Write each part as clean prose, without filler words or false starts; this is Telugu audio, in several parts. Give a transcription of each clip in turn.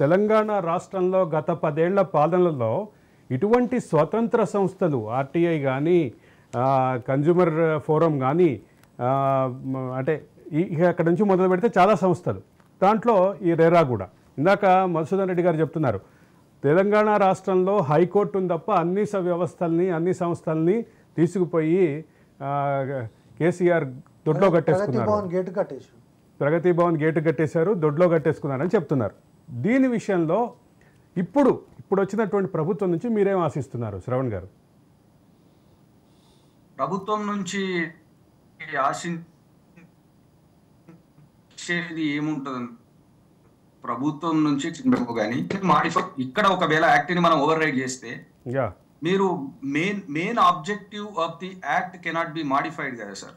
తెలంగాణ రాష్ట్రంలో గత 10 ఏళ్ల పాలనలో ఇటువంటి స్వతంత్ర సంస్థలు ఆర్టీఐ కానీ కన్జ్యూమర్ ఫోరం కానీ అంటే అక్కడ నుంచి మొదలు పెడితే చాలా సంస్థలు దాంట్లో ఈ రెరా కూడా ఇందాక మధుసూదన్ రెడ్డి గారు చెప్తున్నారు తెలంగాణ రాష్ట్రంలో హైకోర్టు ఉంది తప్ప అన్ని సంస్థల్ని తీసుకుపోయి కేసీఆర్ దొడ్లో కట్టేసుకున్నారు. ప్రగతి భవన్ గేటు కట్టేశారు, దొడ్లో కట్టేసుకున్నారని చెప్తున్నారు. దీని విషయంలో ఇప్పుడు వచ్చినటువంటి ప్రభుత్వం నుంచి మీరేం ఆశిస్తున్నారు శ్రవణ్ గారు? ప్రభుత్వం నుంచి ఆశించేది ఏముంటుంది? ప్రభుత్వం నుంచి కానీ మాడిఫై ఇక్కడ ఒకవేళ యాక్ట్ ని మనం ఓవర్ రైడ్ చేస్తే మీరు main objective of the act cannot be modified కదా సార్.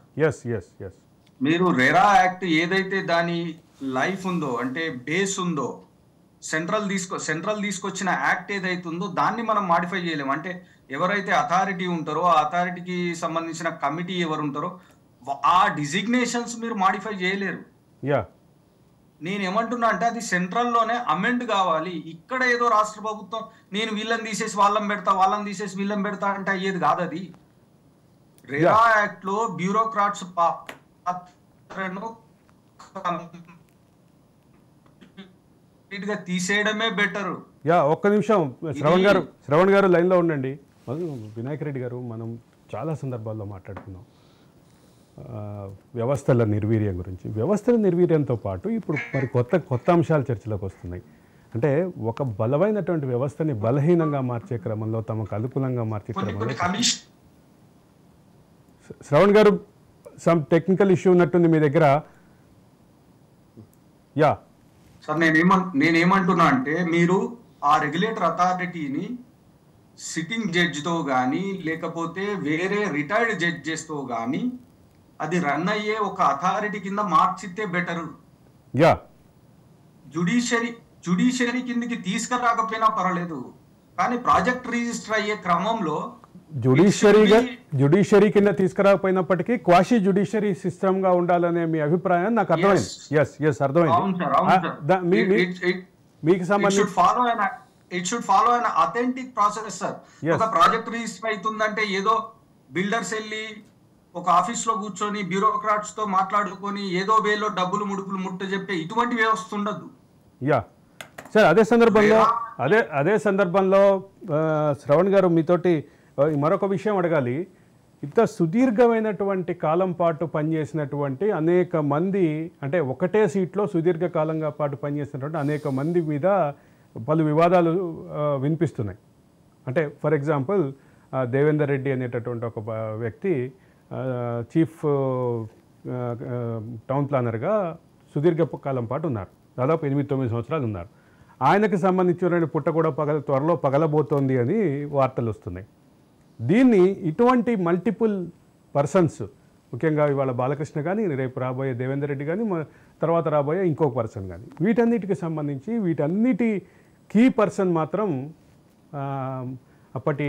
మీరు రెరా యాక్ట్ ఏదైతే దాని లైఫ్ ఉందో అంటే బేస్ ఉందో సెంట్రల్ తీసుకొచ్చిన యాక్ట్ ఏదైతే ఉందో దాన్ని మనం మాడిఫై చేయలేము. అంటే ఎవరైతే అథారిటీ ఉంటారో ఆ అథారిటీకి సంబంధించిన కమిటీ ఎవరు ఉంటారో ఆ డిజిగ్నేషన్స్ మీరు మాడిఫై చేయలేరు. నేను ఏమంటున్నా అంటే అది సెంట్రల్లోనే అమెండ్ కావాలి. ఇక్కడ ఏదో రాష్ట్ర ప్రభుత్వం నేను వీళ్ళని తీసేసి వాళ్ళని పెడతా అంటే అయ్యేది కాదు. అది రెరా యాక్ట్ లో బ్యూరోక్రాట్స్ పాత్రను తీసేయడమే బెటర్. ఒక్క నిమిషం శ్రవణ్ గారు లైన్లో ఉండండి. వినాయక్ రెడ్డి గారు, మనం చాలా సందర్భాల్లో మాట్లాడుకున్నాం వ్యవస్థల నిర్వీర్యం గురించి. వ్యవస్థల నిర్వీర్యంతో పాటు ఇప్పుడు మరి కొత్త అంశాలు చర్చలోకి వస్తున్నాయి. అంటే ఒక బలమైనటువంటి వ్యవస్థని బలహీనంగా మార్చే క్రమంలో, తమకు అనుకూలంగా మార్చే క్రమంలో శ్రవణ్ గారు సమ్ టెక్నికల్ ఇష్యూ ఉన్నట్టుంది మీ దగ్గర. సార్ నేనేమంటున్నా అంటే మీరు ఆ రెగ్యులేటర్ అథారిటీని సిట్టింగ్ జడ్జితో కానీ లేకపోతే వేరే రిటైర్డ్ జడ్జెస్తో కానీ అది రన్ అయ్యే ఒక అథారిటీ కింద మార్చితే బెటర్. జుడిషియరీ కిందకి తీసుకురాకపోయినా పర్వాలేదు, కానీ ప్రాజెక్ట్ రిజిస్టర్ అయ్యే క్రమంలో జుడిషియరీ కింద తీసుకురాకపోయినప్పటికీ క్వాషీ జుడిషియరీ సిస్టమ్ గా ఉండాలనే మీ అభిప్రాయం నాకు అర్థమైంది. మీకు it should follow an authentic process sir. ఒక ప్రాజెక్ట్ రిజిస్టర్ అవుతుందంటే ఏదో బిల్డర్స్ వెళ్ళి ఒక ఆఫీస్ లో కూర్చొని బ్యూరోక్రాట్స్ తో మాట్లాడుకొని ఏదో వేలో డబ్బులు ముట్ట చెప్పే ఇటువంటి వ్యవస్థ ఉండదు. సార్ అదే సందర్భంలో శ్రవణ్ గారు మీతోటి మరొక విషయం అడగాలి. ఇంత సుదీర్ఘమైనటువంటి కాలం పాటు పనిచేసినటువంటి అనేక మంది, అంటే ఒకటే సీట్లో సుదీర్ఘకాలంగా పాటు పనిచేసినటువంటి అనేక మంది మీద పలు వివాదాలు వినిపిస్తున్నాయి. అంటే ఫర్ ఎగ్జాంపుల్ దేవేందర్ రెడ్డి అనేటటువంటి ఒక వ్యక్తి చీఫ్ టౌన్ ప్లానర్గా సుదీర్ఘకాలం పాటు ఉన్నారు, దాదాపు 8-9 సంవత్సరాలు ఉన్నారు. ఆయనకు సంబంధించిన పుట్ట కూడా త్వరలో పగలబోతోంది అని వార్తలు వస్తున్నాయి. దీన్ని ఇటువంటి మల్టిపుల్ పర్సన్స్, ముఖ్యంగా ఇవాళ బాలకృష్ణ కానీ, రేపు రాబోయే దేవేందర్ రెడ్డి కానీ, తర్వాత రాబోయే ఇంకొక పర్సన్ కానీ, వీటన్నిటికి సంబంధించి వీటన్నిటి కీ పర్సన్ మాత్రం అప్పటి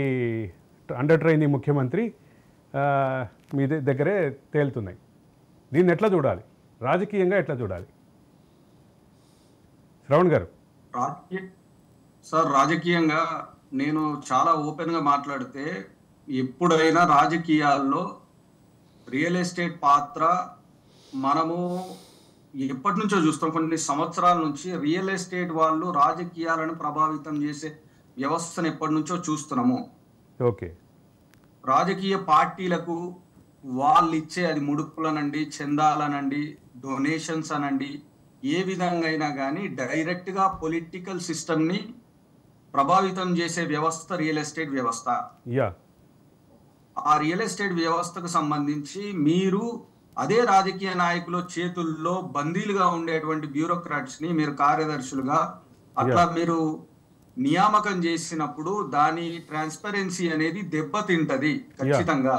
అండర్ ట్రైనీ ముఖ్యమంత్రి మీ దగ్గరే తేలుతున్నాయి. దీన్ని ఎట్లా చూడాలి, రాజకీయంగా ఎట్లా చూడాలి శ్రవణ్ గారు? సార్ రాజకీయంగా నేను చాలా ఓపెన్గా మాట్లాడితే, ఎప్పుడైనా రాజకీయాల్లో రియల్ ఎస్టేట్ పాత్ర మనము ఎప్పటి నుంచో చూస్తాం. కొన్ని సంవత్సరాల నుంచి రియల్ ఎస్టేట్ వాళ్ళు రాజకీయాలను ప్రభావితం చేసే వ్యవస్థను ఎప్పటి నుంచో చూస్తున్నాము. ఓకే, రాజకీయ పార్టీలకు వాళ్ళు ఇచ్చే అది ముడుపులనండి, చందాలనండి, డొనేషన్స్ అనండి, ఏ విధంగా అయినా కానీ డైరెక్ట్గా పొలిటికల్ సిస్టమ్ని ప్రభావితం చేసే వ్యవస్థ రియల్ ఎస్టేట్ వ్యవస్థ. ఆ రియల్ ఎస్టేట్ వ్యవస్థకు సంబంధించి మీరు అదే రాజకీయ నాయకుల చేతుల్లో బందీలుగా ఉండేటువంటి బ్యూరోక్రాట్స్ ని మీరు కార్యదర్శులుగా అట్లా మీరు నియామకం చేసినప్పుడు దాని ట్రాన్స్పరెన్సీ అనేది దెబ్బతింటది ఖచ్చితంగా.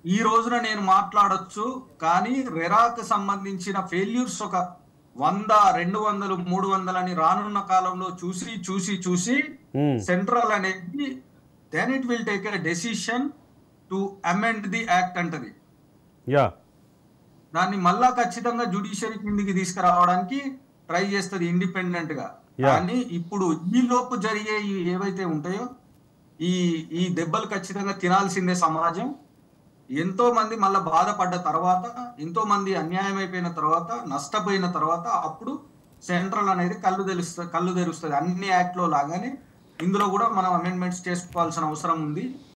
ఈ రోజున నేను మాట్లాడొచ్చు, కానీ రెరాకు సంబంధించిన ఫెయిల్యూర్స్ ఒక 100, 200, 300 అని రానున్న కాలంలో చూసి సెంట్రల్ అనేది then it will take a decision to amend the act అంటది. దాన్ని మళ్ళా ఖచ్చితంగా జ్యుడిషియరీ కిందికి తీసుకురావడానికి ట్రై చేస్తుంది ఇండిపెండెంట్ గా. కానీ ఇప్పుడు ఈ లోపు జరిగే ఏవైతే ఉంటాయో ఈ ఈ దెబ్బలు ఖచ్చితంగా తినాల్సిందే సమాజం. ఎంతో మంది మళ్ళీ బాధపడ్డ తర్వాత, ఎంతో మంది అన్యాయం అయిపోయిన తర్వాత, నష్టపోయిన తర్వాత అప్పుడు సెంట్రల్ అనేది కళ్ళు తెరుస్తుంది. అన్ని యాక్ట్ లో లాగానే ఇందులో కూడా మనం అమెండ్మెంట్స్ చేసుకోవాల్సిన అవసరం ఉంది.